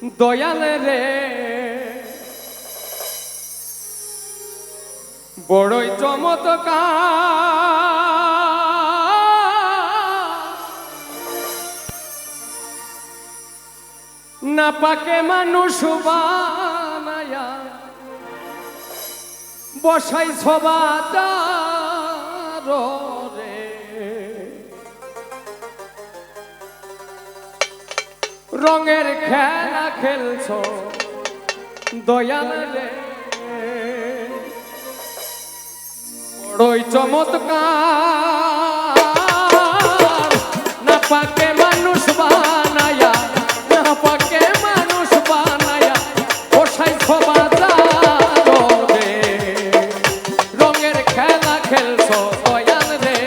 দয়ালে রে বড়ই চমৎকার না পাকে মানুষ বানায়া বসাই সবাদার রে রঙের খেলা খেলছো দয়াল রে বড়ই চমৎকার না পাকে মানুষ বানায়া না পাকে মানুষ বানায়া বসাই সবাদার রে রঙের খেলা খেলছো দয়াল রে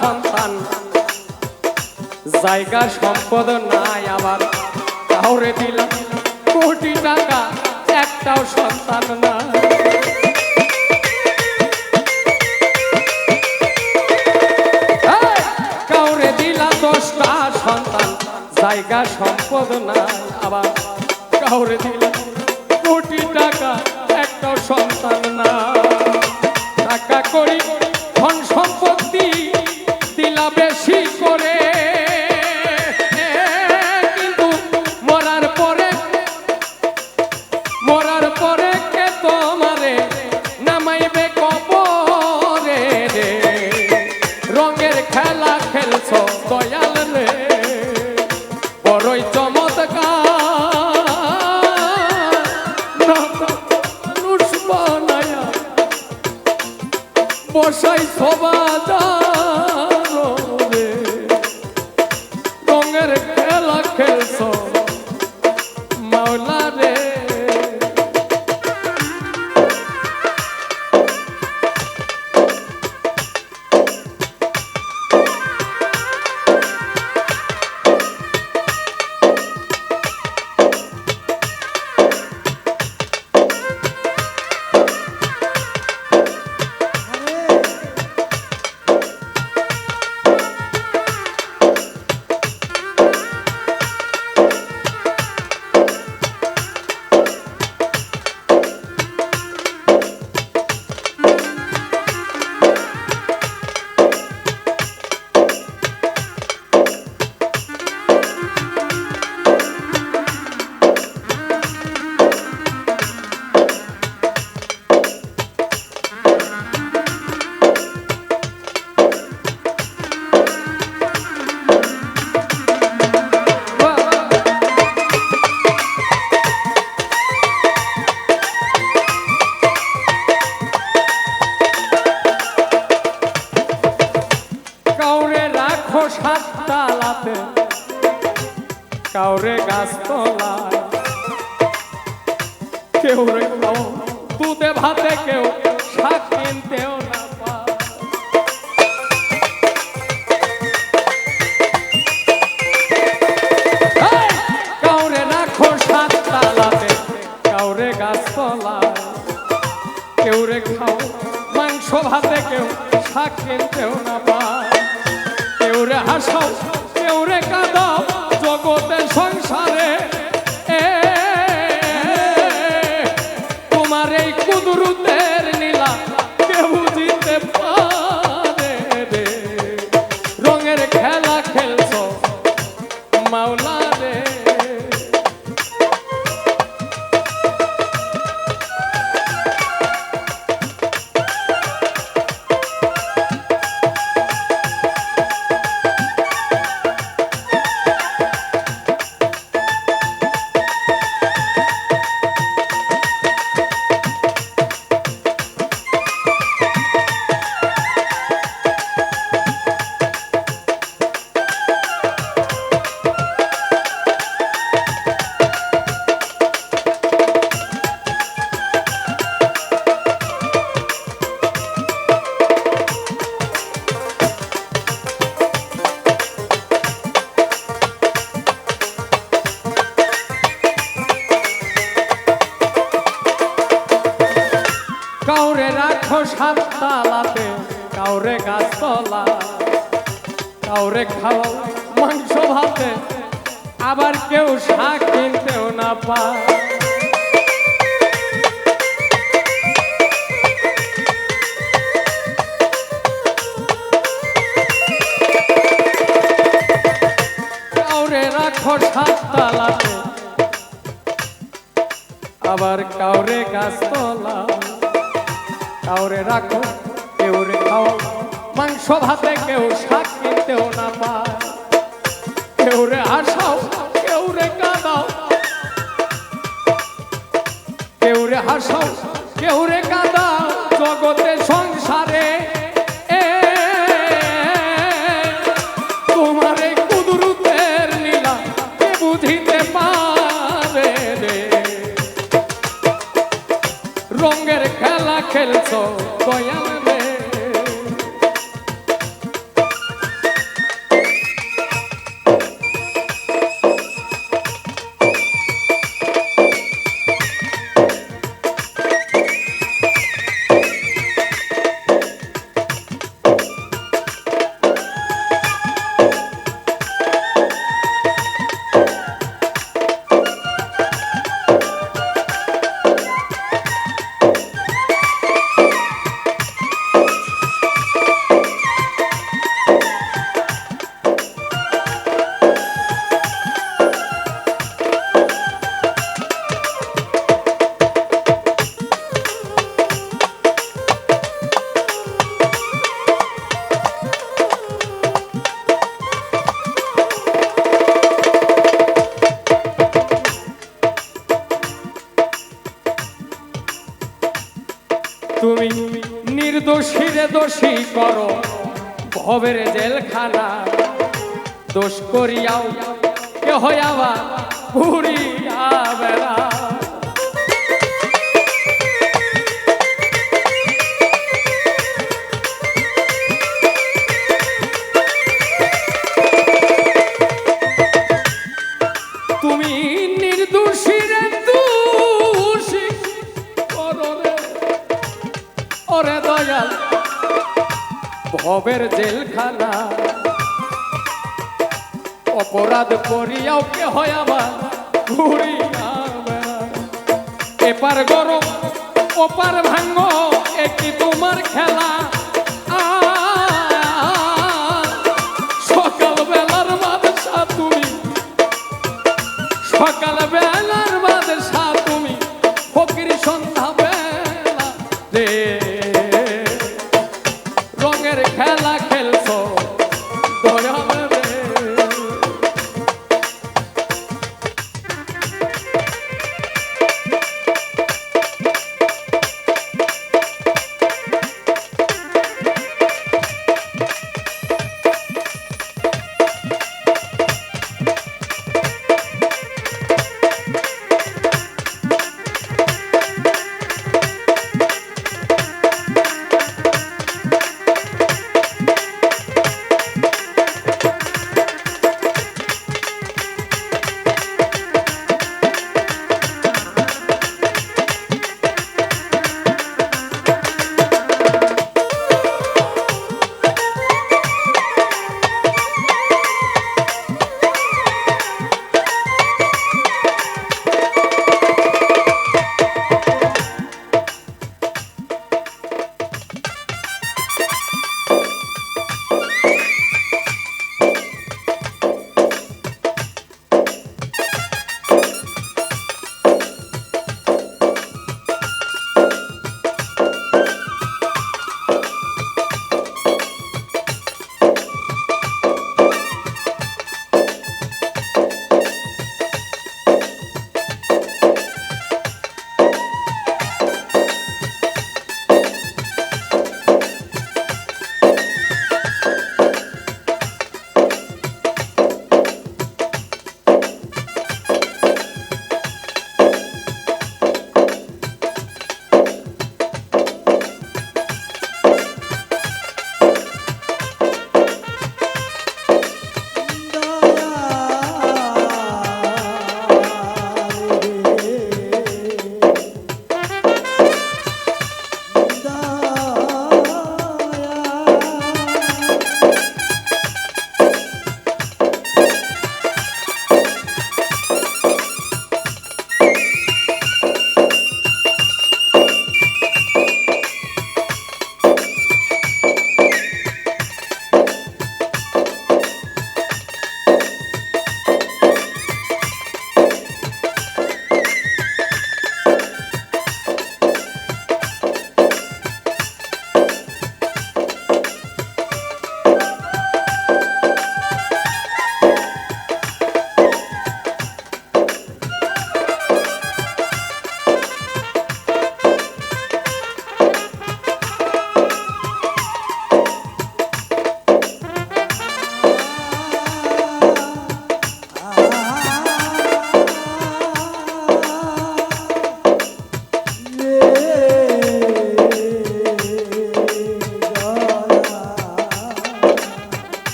সন্তান জায়গা সম্পদ নাই আবার কাউরে দিলাম কোটি টাকা একটাও সন্তান না কাউরে দিলা 10টা সন্তান জায়গা সম্পদ নাই আবার কাউরে দিলাম কোটি টাকা একটাও সন্তান না টাকা করি ধন সম্পত্তি দিলা বেশি করে কিন্তু মরার পরে কে তোমারে নামাইবে কবরে রে রঙের খেলা খেলছো দয়াল রে বড়ই চমৎকার মানুষ বানায়া বসাই সবাদার রে রঙের খেলা খেলছো মাওলা রে সাতটালাতে কাউরে গাছতলায় কেউ রে দুধে ভাতে কেউ শাক কিনতেও না কাউরে রাখো সাতটালাতে কাউরে গাছতলায় কেউ রে খাও মাংস ভাতে কেউ শাক কিনতেও না পায় কেউরে হাসাও কেউরে কাঁদাও জগতে সংসারে তোমার এই কুদরতের নীলা কেউ বুঝিতে পারে রে রঙের খেলা খেলছো মাওলা রে গাছতলা কাউরে খাওয়াও মাংস ভাতে আবার কেউ শাক কিনতেও না পায় কাউরে রাখো সাততলাতে আবার কাউরে গাছতলা কাউরে রাখো কেউরে খাও মাংস ভাতে কেউ শাক কিনতেও না পায় কেউরে হাসাও কেউরে কাঁদাও কেউরে হাসাও কেউরে কাঁদাও জগতে সংসারে তোমারে কুদরতের লীলা কে বুঝিতে পারে রে রঙের খেলা খেলছো দয়াল রে তুমি নির্দোষীরে দোষী করো ভবের জেলখানা দোষ করিয়াও কে হইয়াবা ঘুরিয়া বেড়া তুমি নির্দোষীরে দোষী করো রে ওরে দয়াল ভবের জেলখানা অপরাধ করিয়াও কে হয় আমার ঘুরিয়া এপার গরম ওপার ভাঙ্গ একই তোমার খেলা সকাল বেলার বাদশা তুমি সকাল বেলার বাদশা তুমি ফকির সন্ধ্যা বেলা রে রঙের খেলা খেলছো দয়াল রে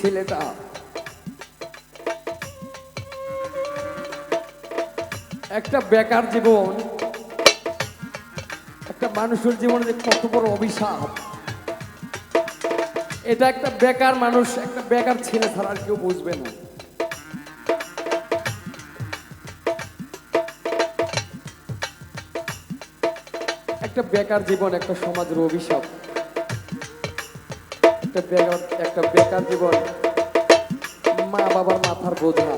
ছেলেটা একটা বেকার জীবন, একটা মানুষের জীবনে যে কত বড় অভিশাপ, এটা একটা বেকার মানুষ, একটা বেকার ছেলে ছাড়া আর কেউ বুঝবে না। একটা বেকার জীবন একটা সমাজের অভিশাপ, একটা বেকার জীবন মা বাবার মাথার বোঝা,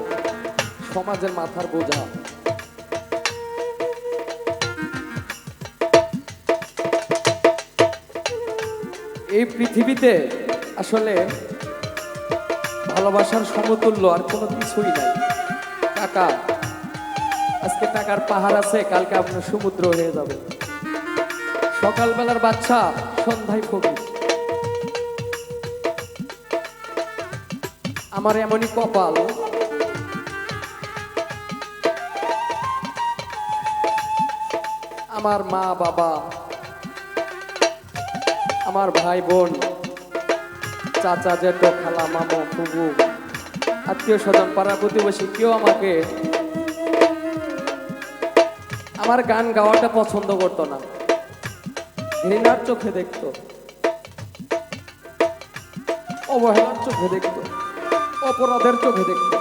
সমাজের মাথার বোঝা। এই পৃথিবীতে আসলে ভালোবাসার সমতুল্য আর কোনো কিছুই নাই। টাকা, আজকে টাকার পাহাড় আছে, কালকে আপনার সমুদ্র হয়ে যাবে। সকালবেলার বাচ্চা, সন্ধ্যায় ফকির। আমার এমনই কপাল, আমার মা বাবা, আমার ভাই বোন, চাচা জেঠো খালা মামু ফুবু, আত্মীয় স্বজন পাড়া প্রতিবেশী কেউ আমাকে আমার গান গাওয়াটা পছন্দ করতো না, ঘৃণার চোখে দেখতো, অবহেলার চোখে দেখতো, অপরাধের চোখে দেখতো।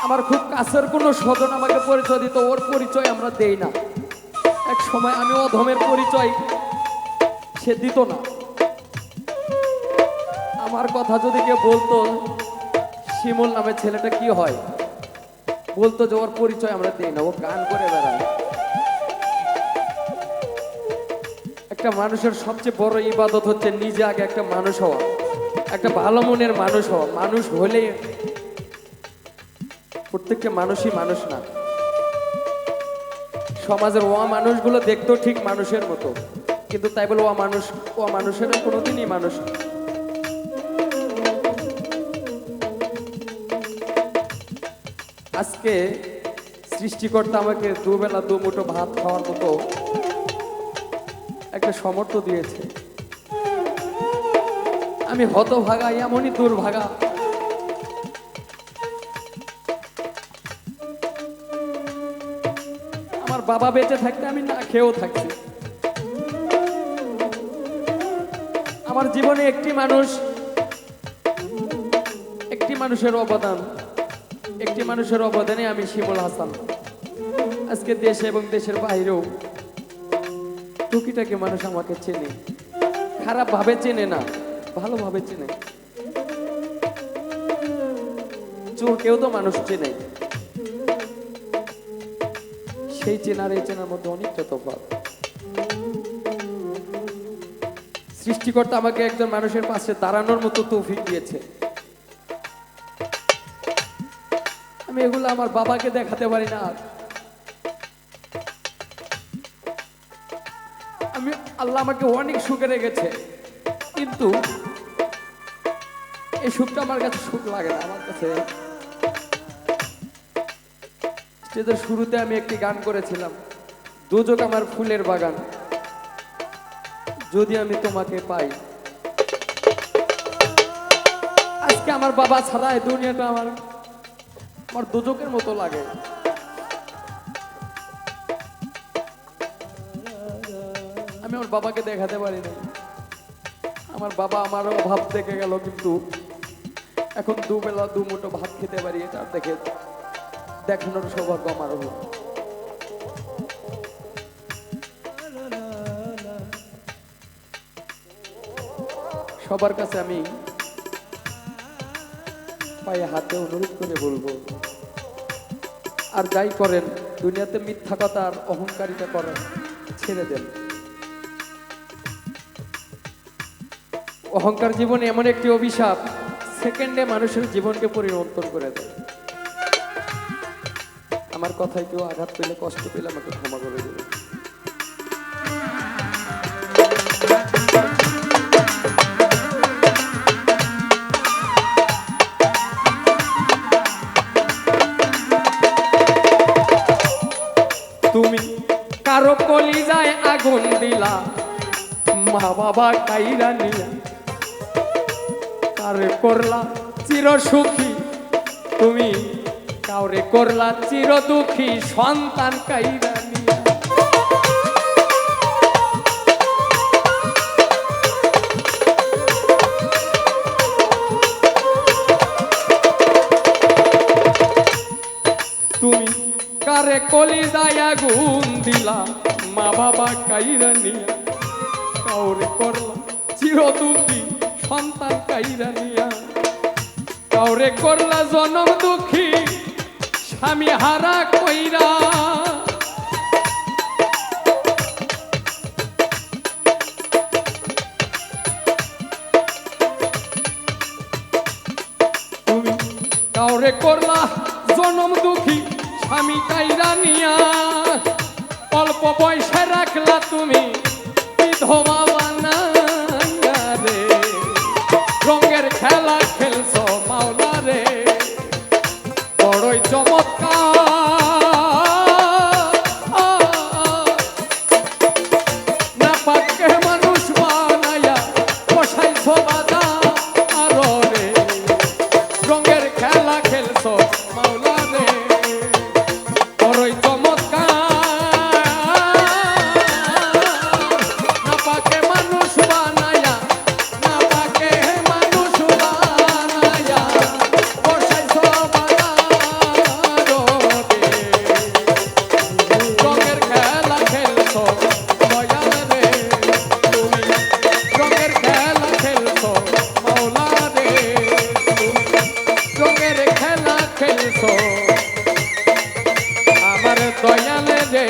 আমার খুব কাছের কোনো স্বজন আমাকে পরিচয় দিত, ওর পরিচয় আমরা দেই না। এক সময় আমি অধমের পরিচয় সে দিত না। আমার কথা যদি কেউ বলতো শিমুল নামে ছেলেটা কি হয়, বলতো যে ওর পরিচয় আমরা দেই না, ও গান করে বেড়ায়। একটা মানুষের সবচেয়ে বড় ইবাদত হচ্ছে নিজে আগে একটা মানুষ হওয়া, একটা ভালো মনের মানুষ হওয়া। মানুষ হলে প্রত্যেকটা মানুষই মানুষ না। সমাজের ও মানুষগুলো দেখতো ঠিক মানুষের মতো, কিন্তু তাই বলে ও মানুষের কোনোদিনই মানুষ না। আজকে সৃষ্টিকর্তা আমাকে দুবেলা দুমুঠো ভাত খাওয়ার মতো একটা সমর্থ দিয়েছে। আমি হতভাগা, এমনই দুর্ভাগা। আমার বাবা বেঁচে থাকতে আমি না খেয়েও থাকছি। আমার জীবনে একটি মানুষের অবদান, একটি মানুষের অবদানে আমি শিমুল হাসান আজকে দেশে এবং দেশের বাইরেও টুকিটাকি মানুষ আমাকে চেনে। খারাপ ভাবে চেনে না, ভালোভাবে চেনে। চোর কেউ তো মানুষ চেনে, সেই চেনার এই চেনার মধ্যে অনেকটা তফাৎ। সৃষ্টিকর্তা আমাকে একজন মানুষের পাশে দাঁড়ানোর মতো তৌফিক দিয়েছে। আমি এগুলো আমার বাবাকে দেখাতে পারি না। আমি আল্লাহ আমাকে অনেক সুখে রেখেছে, কিন্তু এই সুখটা আমার কাছে সুখ লাগে না। আমার কাছে স্টেজের শুরুতে আমি একটি গান করেছিলাম, দোজক আমার ফুলের বাগান, যদি আমি তোমাকে পাই। আজকে আমার বাবা ছাড়া এই দুনিয়াটা আমার দোজকের মতো লাগে। আমি আমার বাবাকে দেখাতে পারি না। আমার বাবা আমার অভাব দেখে গেল, কিন্তু এখন দুবেলা দুমুঠো ভাত খেতে পারি, এটা দেখে দেখানোর সৌভাগ্য আমার হলো। সবার কাছে আমি পায়ে হাতে অনুরোধ করে বলবো, আর যাই করেন দুনিয়াতে মিথ্যা কথা আর অহংকারিতা করেন, ছেড়ে দেন। অহংকার জীবনে এমন একটি অভিশাপ, সেকেন্ডে মানুষের জীবনকে পরিবর্তন করে দেয়। আমার কথায় কেউ আঘাত পেলে, কষ্ট পেলে আমাকে ক্ষমা করে দেবে। তুমি কারো কলিজায় আগুন দিলা, মা বাবা কাইরা নিয়া কারে করলা চির সুখী তুমি, কাউরে করলা চির দুঃখী সন্তান কাইরা নিয়া। তুমি কারে কলিজায় আগুন দিলা মা বাবা কাইরা নিয়া, কাউরে করলা চির দুঃখী সন্তান কাইরা নিয়া। কাউরে করলা জনম দুঃখী স্বামী হারা কইরা, তুমি কাউরে করলা জনম দুঃখী স্বামী কাইরা নিয়া। অল্প বয়সে রাখলা তুমি বিধবা বানাইয়া রে, রঙের খেলা খেলছো মাওলা রে, বড়ই চমৎকার। না পাককে মানুষ বানাইয়া বসাইছো বাজার রে, রঙের খেলা খেলছো মাওলা রে, বড়ই চমৎকার। না পাকে মানুষ বানাইয়া, না পাকে মানুষ বানাইয়া বসাইছো বাজার রে, রঙের খেলা খেলছো দয়াল রে, তুমি রঙের খেলা খেলছো মাওলা রে, রঙের খেলা খেলছো আমার দয়াল রে।